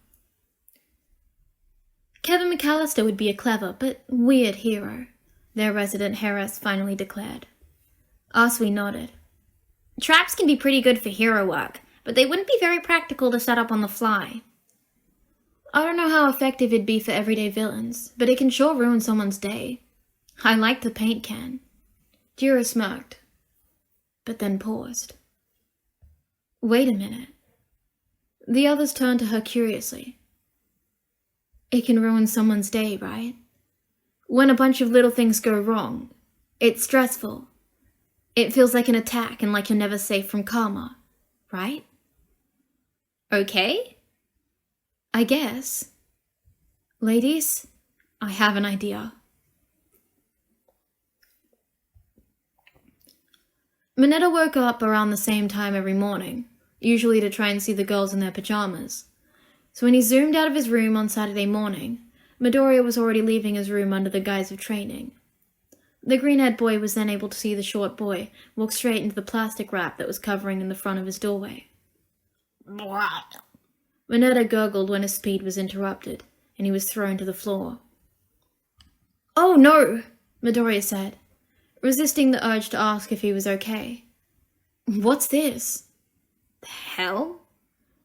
Kevin McAllister would be a clever but weird hero, their resident heiress finally declared. Asui nodded. Traps can be pretty good for hero work, but they wouldn't be very practical to set up on the fly. I don't know how effective it'd be for everyday villains, but it can sure ruin someone's day. I like the paint can. Jiro smirked, but then paused. Wait a minute. The others turned to her curiously. It can ruin someone's day, right? When a bunch of little things go wrong, it's stressful. It feels like an attack and like you're never safe from karma, right? Okay? I guess. Ladies, I have an idea. Mineta woke up around the same time every morning, usually to try and see the girls in their pajamas. So when he zoomed out of his room on Saturday morning, Midoriya was already leaving his room under the guise of training. The green-haired boy was then able to see the short boy walk straight into the plastic wrap that was covering in the front of his doorway. Mineta gurgled when his speed was interrupted, and he was thrown to the floor. Oh no, Midoriya said, resisting the urge to ask if he was okay. What's this? The hell?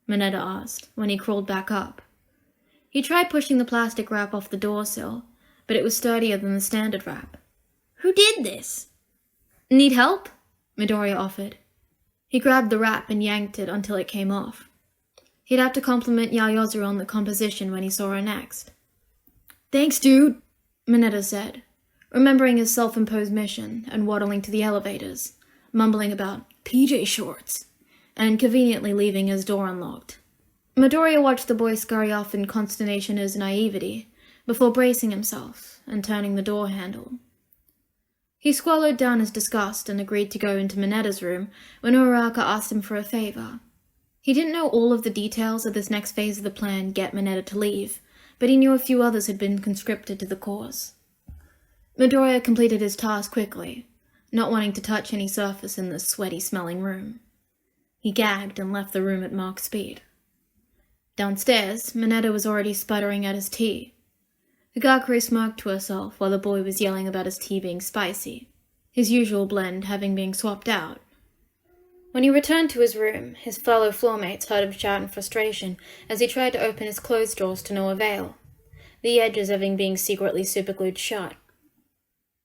Mineta asked when he crawled back up. He tried pushing the plastic wrap off the door sill, but it was sturdier than the standard wrap. Who did this? Need help? Midoriya offered. He grabbed the wrap and yanked it until it came off. He'd have to compliment Yayozu on the composition when he saw her next. Thanks, dude, Mineta said, remembering his self-imposed mission and waddling to the elevators, mumbling about PJ shorts, and conveniently leaving his door unlocked. Midoriya watched the boy scurry off in consternation at his naivety, before bracing himself and turning the door handle. He swallowed down his disgust and agreed to go into Mineta's room when Uraraka asked him for a favor. He didn't know all of the details of this next phase of the plan get Mineta to leave, but he knew a few others had been conscripted to the cause. Midoriya completed his task quickly, not wanting to touch any surface in the sweaty-smelling room. He gagged and left the room at Mach speed. Downstairs, Mineta was already sputtering at his tea. Higakure smirked to herself while the boy was yelling about his tea being spicy, his usual blend having been swapped out. When he returned to his room, his fellow floormates heard him shout in frustration as he tried to open his clothes drawers to no avail. the edges having been secretly superglued shut.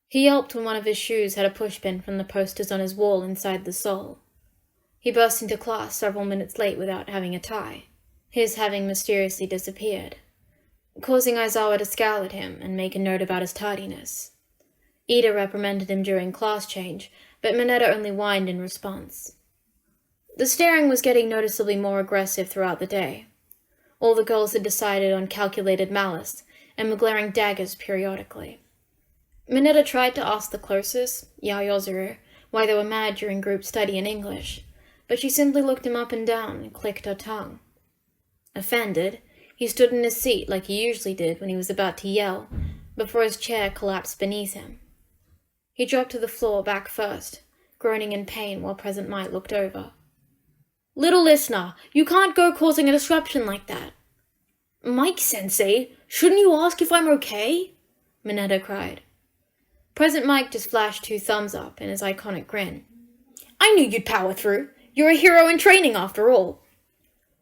He yelped when one of his shoes had a pushpin from the posters on his wall inside the sole. He burst into class several minutes late without having a tie, his having mysteriously disappeared, causing Aizawa to scowl at him and make a note about his tardiness. Ida reprimanded him during class change, but Mineta only whined in response. The staring was getting noticeably more aggressive throughout the day. All the girls had decided on calculated malice, and were glaring daggers periodically. Mineta tried to ask the closest, Yaoyozuru, why they were mad during group study in English, but she simply looked him up and down and clicked her tongue. Offended, he stood in his seat like he usually did when he was about to yell, before his chair collapsed beneath him. He dropped to the floor back first, groaning in pain while Present Might looked over. "Little listener, you can't go causing a disruption like that." "Mike-sensei, shouldn't you ask if I'm okay?" Mineta cried. Present Mike just flashed 2 thumbs up in his iconic grin. "I knew you'd power through. You're a hero in training after all."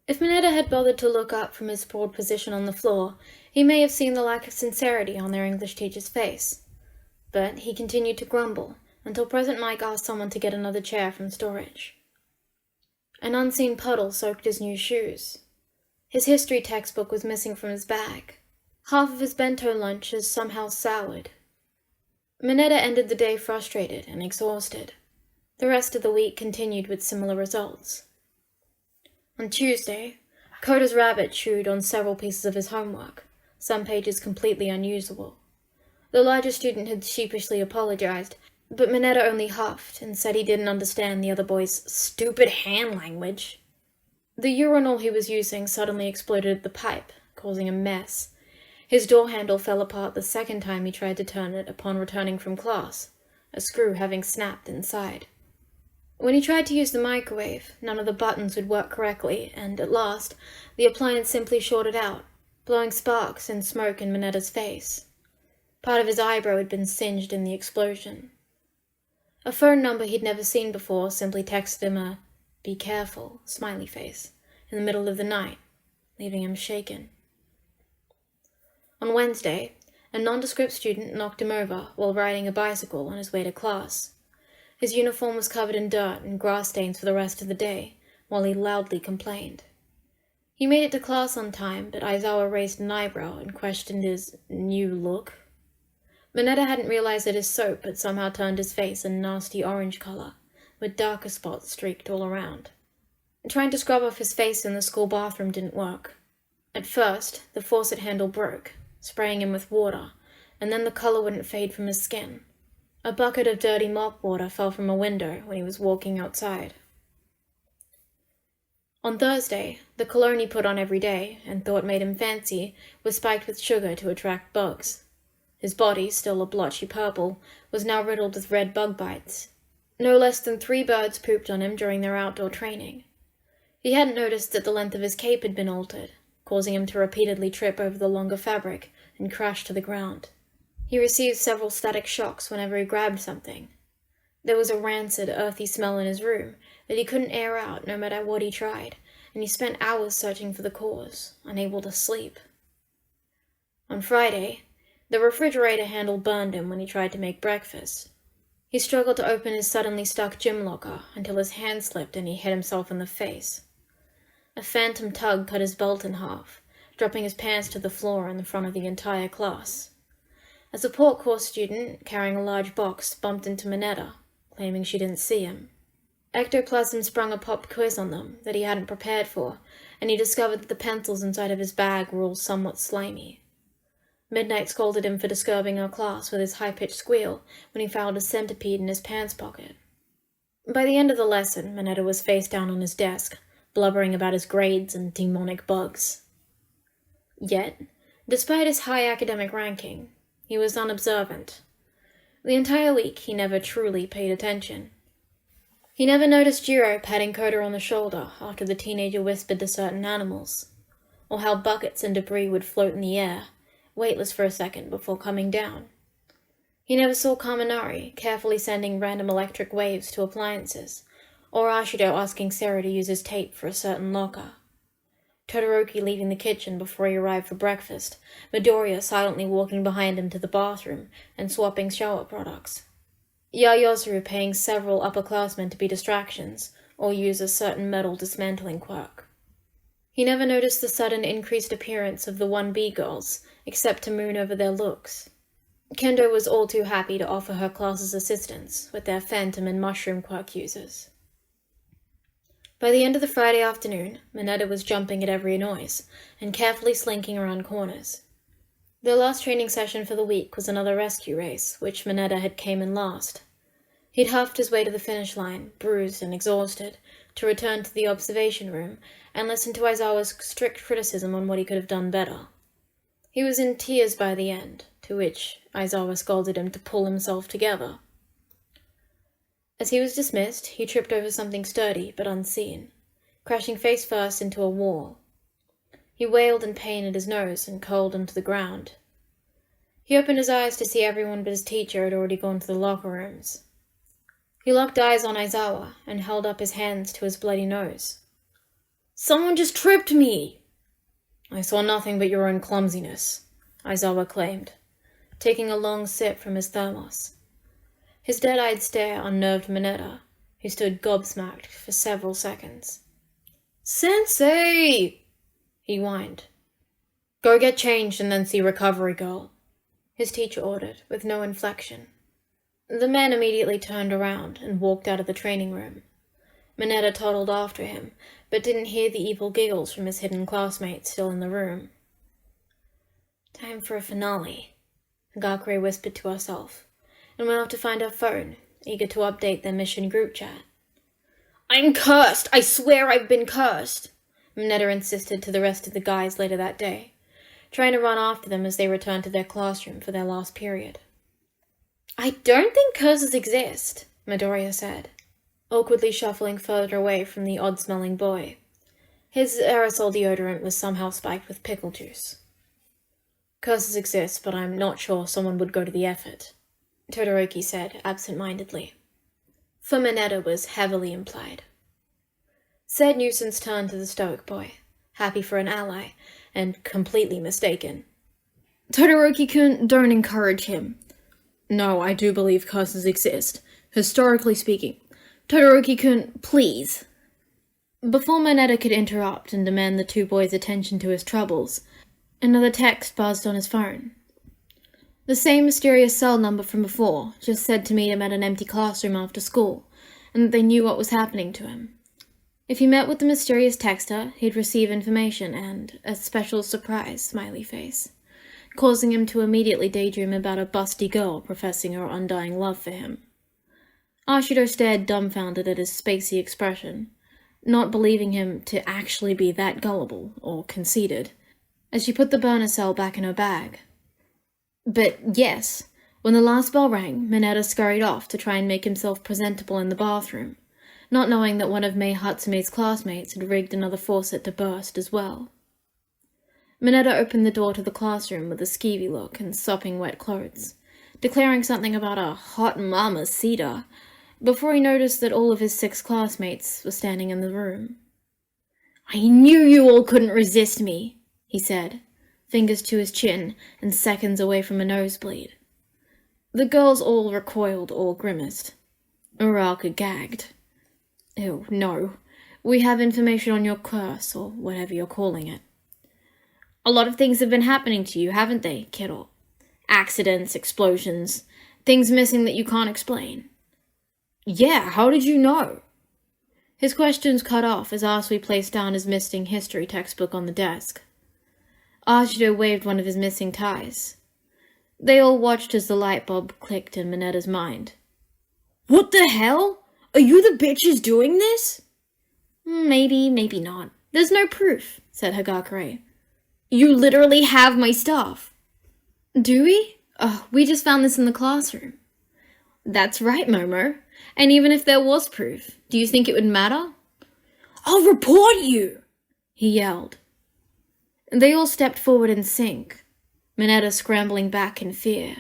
If Mineta had bothered to look up from his sprawled position on the floor, he may have seen the lack of sincerity on their English teacher's face. But he continued to grumble until Present Mike asked someone to get another chair from storage. An unseen puddle soaked his new shoes. His history textbook was missing from his bag. Half of his bento lunch is somehow soured. Mineta ended the day frustrated and exhausted. The rest of the week continued with similar results. On Tuesday, Koda's rabbit chewed on several pieces of his homework, some pages completely unusable. The larger student had sheepishly apologized, but Mineta only huffed and said he didn't understand the other boy's stupid hand language. The urinal he was using suddenly exploded at the pipe, causing a mess. His door handle fell apart the second time he tried to turn it upon returning from class, a screw having snapped inside. When he tried to use the microwave, none of the buttons would work correctly, and at last, the appliance simply shorted out, blowing sparks and smoke in Mineta's face. Part of his eyebrow had been singed in the explosion. A phone number he'd never seen before simply texted him a "be careful" smiley face in the middle of the night, leaving him shaken. On Wednesday, a nondescript student knocked him over while riding a bicycle on his way to class. His uniform was covered in dirt and grass stains for the rest of the day, while he loudly complained. He made it to class on time, but Aizawa raised an eyebrow and questioned his new look. Mineta hadn't realized that his soap had somehow turned his face a nasty orange color, with darker spots streaked all around. Trying to scrub off his face in the school bathroom didn't work. At first, the faucet handle broke, spraying him with water, and then the color wouldn't fade from his skin. A bucket of dirty mop water fell from a window when he was walking outside. On Thursday, the cologne he put on every day, and thought made him fancy, was spiked with sugar to attract bugs. His body, still a blotchy purple, was now riddled with red bug bites. No less than 3 birds pooped on him during their outdoor training. He hadn't noticed that the length of his cape had been altered, causing him to repeatedly trip over the longer fabric and crash to the ground. He received several static shocks whenever he grabbed something. There was a rancid, earthy smell in his room that he couldn't air out no matter what he tried, and he spent hours searching for the cause, unable to sleep. On Friday, the refrigerator handle burned him when he tried to make breakfast. He struggled to open his suddenly stuck gym locker until his hand slipped and he hit himself in the face. A phantom tug cut his belt in half, dropping his pants to the floor in the front of the entire class. A support course student, carrying a large box, bumped into Mineta, claiming she didn't see him. Ectoplasm sprung a pop quiz on them that he hadn't prepared for, and he discovered that the pencils inside of his bag were all somewhat slimy. Midnight scolded him for disturbing our class with his high-pitched squeal when he found a centipede in his pants pocket. By the end of the lesson, Mineta was face down on his desk, blubbering about his grades and demonic bugs. Yet, despite his high academic ranking, he was unobservant. The entire week he never truly paid attention. He never noticed Jiro patting Koda on the shoulder after the teenager whispered to certain animals, or how buckets and debris would float in the air, weightless for a second before coming down. He never saw Kaminari carefully sending random electric waves to appliances, or Ashido asking Sarah to use his tape for a certain locker.
Todoroki leaving the kitchen before he arrived for breakfast, Midoriya silently walking behind him to the bathroom and swapping shower products. Yaoyorozu paying several upperclassmen to be distractions or use a certain metal dismantling quirk. He never noticed the sudden increased appearance of the 1B girls, except to moon over their looks. Kendo was all too happy to offer her class's assistance with their phantom and mushroom quirk users. By the end of the Friday afternoon, Mineta was jumping at every noise and carefully slinking around corners. Their last training session for the week was another rescue race, which Mineta had came in last. He'd huffed his way to the finish line, bruised and exhausted, to return to the observation room and listen to Aizawa's strict criticism on what he could have done better. He was in tears by the end, to which Aizawa scolded him to pull himself together. As he was dismissed, he tripped over something sturdy but unseen, crashing face first into a wall. He wailed in pain at his nose and curled into the ground. He opened his eyes to see everyone but his teacher had already gone to the locker rooms. He locked eyes on Aizawa and held up his hands to his bloody nose. "Someone just tripped me!" "I saw nothing but your own clumsiness," Aizawa claimed, taking a long sip from his thermos. His dead-eyed stare unnerved Mineta, who stood gobsmacked for several seconds. "Sensei!" he whined. "Go get changed and then see Recovery Girl," his teacher ordered, with no inflection. The man immediately turned around and walked out of the training room. Mineta toddled after him, but didn't hear the evil giggles from his hidden classmates still in the room. "Time for a finale," Hagakure whispered to herself, and went off to find her phone, eager to update their mission group chat. "I'm cursed! I swear I've been cursed!" Mineta insisted to the rest of the guys later that day, trying to run after them as they returned to their classroom for their last period. "I don't think curses exist," Midoriya said, awkwardly shuffling further away from the odd-smelling boy. His aerosol deodorant was somehow spiked with pickle juice. "Curses exist, but I'm not sure someone would go to the effort," Todoroki said absent-mindedly. For Mineta was heavily implied. Said nuisance turned to the stoic boy, happy for an ally, and completely mistaken. "Todoroki-kun, don't encourage him." "No, I do believe curses exist, historically speaking. Todoroki-kun, please." Before Mineta could interrupt and demand the two boys' attention to his troubles, another text buzzed on his phone. The same mysterious cell number from before just said to meet him at an empty classroom after school, and that they knew what was happening to him. If he met with the mysterious texter, he'd receive information and a special surprise smiley face, causing him to immediately daydream about a busty girl professing her undying love for him. Ashido stared dumbfounded at his spacey expression, not believing him to actually be that gullible or conceited, as she put the burner cell back in her bag. But yes, when the last bell rang, Mineta scurried off to try and make himself presentable in the bathroom, not knowing that one of Mei Hatsume's classmates had rigged another faucet to burst as well. Mineta opened the door to the classroom with a skeevy look and sopping wet clothes, declaring something about a hot mama cedar, before he noticed that all of his 6 classmates were standing in the room. "I knew you all couldn't resist me," he said, fingers to his chin and seconds away from a nosebleed. The girls all recoiled or grimaced. Uraraka gagged. "Ew, no. We have information on your curse, or whatever you're calling it." "A lot of things have been happening to you, haven't they, kiddo? Accidents, explosions, things missing that you can't explain." "Yeah, how did you know?" His questions cut off as Asui placed down his missing history textbook on the desk. Ashido waved one of his missing ties. They all watched as the light bulb clicked in Mineta's mind. "What the hell? Are you the bitches doing this?" Maybe, maybe not. There's no proof," said Hagakure. "You literally have my stuff." "Do we? Oh, we just found this in the classroom." "That's right, Momo. And even if there was proof, do you think it would matter?" "I'll report you!" he yelled. They all stepped forward in sync, Mineta scrambling back in fear.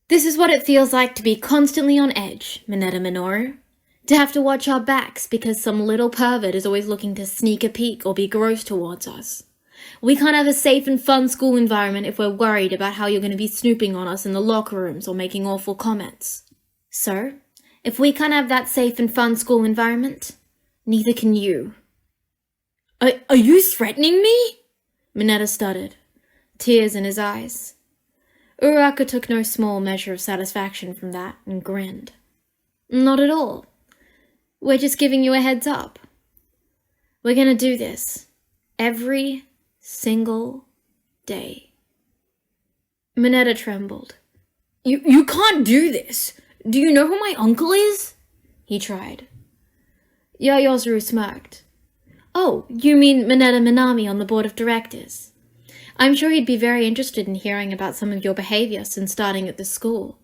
"This is what it feels like to be constantly on edge, Mineta Minoru.
To have to watch our backs because some little pervert is always looking to sneak a peek or be gross towards us. We can't have a safe and fun school environment if we're worried about how you're going to be snooping on us in the locker rooms or making awful comments. So, if we can't have that safe and fun school environment, neither can you. Are you threatening me? Mineta stuttered, tears in his eyes. Uraraka took no small measure of satisfaction from that and grinned. Not at all. We're just giving you a heads up. We're gonna do this every single day. Mineta trembled. You can't do this. Do you know who my uncle is? He tried. Yaoyorozu smirked. Oh, you mean Mineta Minami on the board of directors. I'm sure he'd be very interested in hearing about some of your behavior since starting at the school.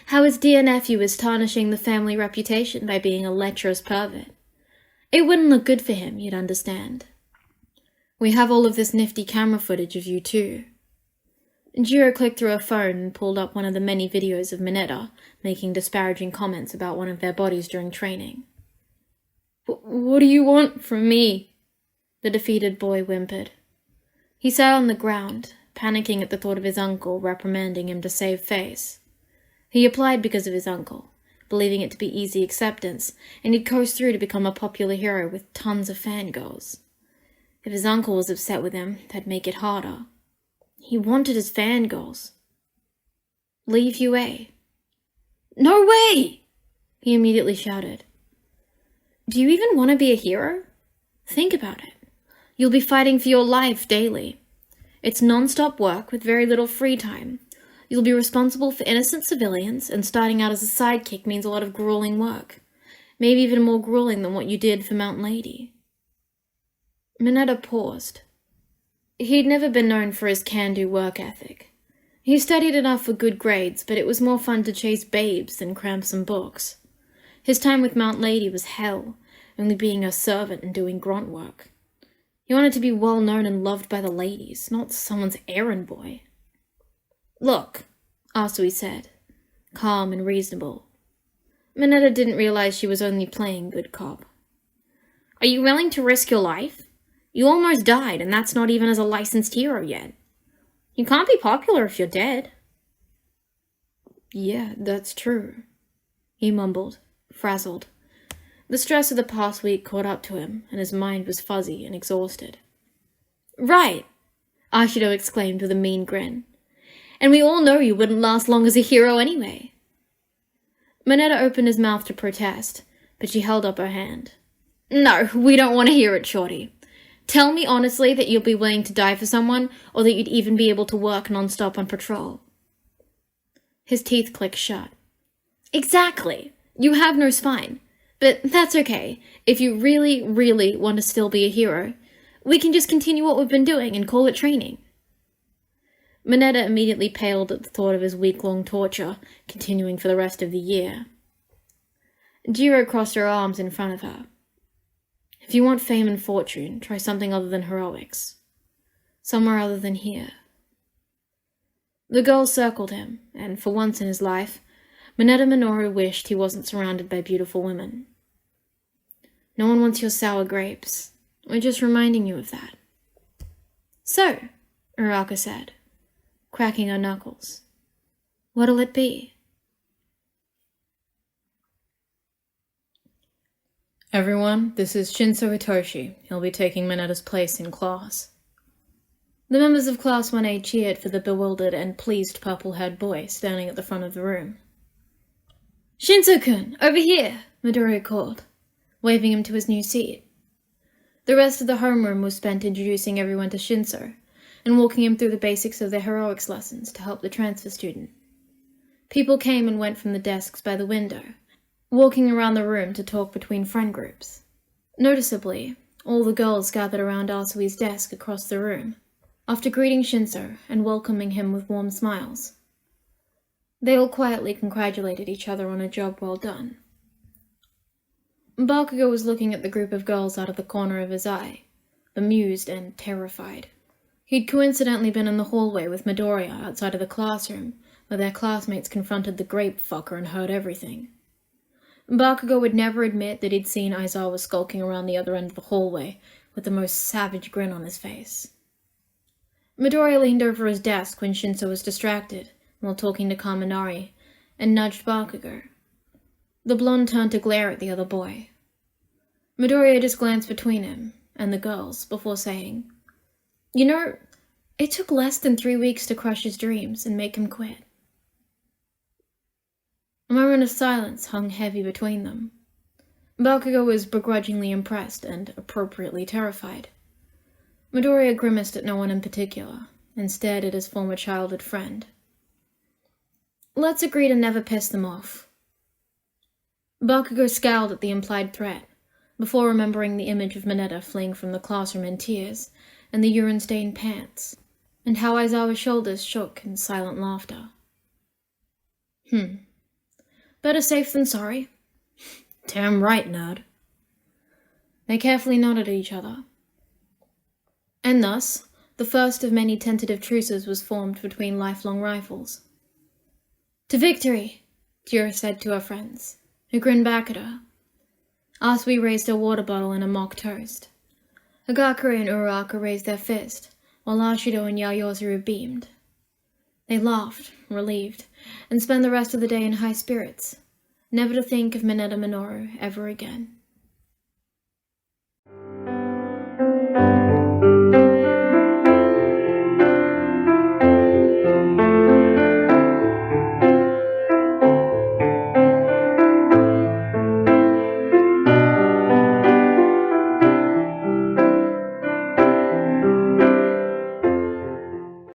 How his dear nephew is tarnishing the family reputation by being a lecherous pervert. It wouldn't look good for him, you'd understand. We have all of this nifty camera footage of you too. Jiro clicked through her phone and pulled up one of the many videos of Mineta making disparaging comments about one of their bodies during training. What do you want from me? The defeated boy whimpered. He sat on the ground, panicking at the thought of his uncle reprimanding him to save face. He applied because of his uncle, believing it to be easy acceptance, and he'd coast through to become a popular hero with tons of fangirls. If his uncle was upset with him, that'd make it harder. He wanted his fangirls. Leave UA. No way! He immediately shouted. Do you even want to be a hero? Think about it. You'll be fighting for your life daily. It's non-stop work with very little free time. You'll be responsible for innocent civilians, and starting out as a sidekick means a lot of grueling work. Maybe even more grueling than what you did for Mount Lady. Mineta paused. He'd never been known for his can-do work ethic. He studied enough for good grades, but it was more fun to chase babes than cram some books. His time with Mount Lady was hell, only being a servant and doing grunt work. He wanted to be well known and loved by the ladies, not someone's errand boy. Look, Asui said, calm and reasonable. Mineta didn't realize she was only playing good cop. Are you willing to risk your life? You almost died, and that's not even as a licensed hero yet. You can't be popular if you're dead. Yeah, that's true, he mumbled, frazzled. The stress of the past week caught up to him, and his mind was fuzzy and exhausted. Right, Ashido exclaimed with a mean grin. And we all know you wouldn't last long as a hero anyway. Mineta opened his mouth to protest, but she held up her hand. No, we don't want to hear it, Shorty. Tell me honestly that you'll be willing to die for someone, or that you'd even be able to work non-stop on patrol. His teeth clicked shut. Exactly. You have no spine. But that's okay. If you really, really want to still be a hero, we can just continue what we've been doing and call it training. Mineta immediately paled at the thought of his week-long torture continuing for the rest of the year. Jiro crossed her arms in front of her. If you want fame and fortune, try something other than heroics. Somewhere other than here. The girl circled him, and for once in his life, Mineta Minoru wished he wasn't surrounded by beautiful women. No one wants your sour grapes. We're just reminding you of that. So, Uraraka said, cracking her knuckles. What'll it be?
Everyone, this is Shinso Hitoshi. He'll be taking Mineta's place in class. The members of Class 1A cheered for the bewildered and pleased purple-haired boy standing at the front of the room. Shinso-kun, over here, Midori called, waving him to his new seat. The rest of the homeroom was spent introducing everyone to Shinso, and walking him through the basics of their heroics lessons to help the transfer student. People came and went from the desks by the window, walking around the room to talk between friend groups. Noticeably, all the girls gathered around Asui's desk across the room, after greeting Shinso and welcoming him with warm smiles. They all quietly congratulated each other on a job well done. Bakugo was looking at the group of girls out of the corner of his eye, bemused and terrified. He'd coincidentally been in the hallway with Midoriya outside of the classroom, where their classmates confronted the grape fucker and heard everything. Bakugo would never admit that he'd seen Aizawa skulking around the other end of the hallway with the most savage grin on his face. Midoriya leaned over his desk when Shinso was distracted while talking to Kaminari and nudged Bakugo. The blonde turned to glare at the other boy. Midoriya just glanced between him and the girls before saying, "You know, it took less than 3 weeks to crush his dreams and make him quit." A moment of silence hung heavy between them. Bakugo was begrudgingly impressed and appropriately terrified. Midoriya grimaced at no one in particular, instead at his former childhood friend. "Let's agree to never piss them off." Bakugo scowled at the implied threat, before remembering the image of Mineta fleeing from the classroom in tears, and the urine-stained pants, and how Aizawa's shoulders shook in silent laughter. Better safe than sorry. Damn right, nerd. They carefully nodded at each other. And thus, the first of many tentative truces was formed between lifelong rivals. "To victory," Jira said to her friends, who grinned back at her. Asui raised her water bottle in a mock toast. Hagakure and Uraraka raised their fist, while Ashido and Yaoyorozu beamed. They laughed, relieved, and spent the rest of the day in high spirits, never to think of Mineta Minoru ever again.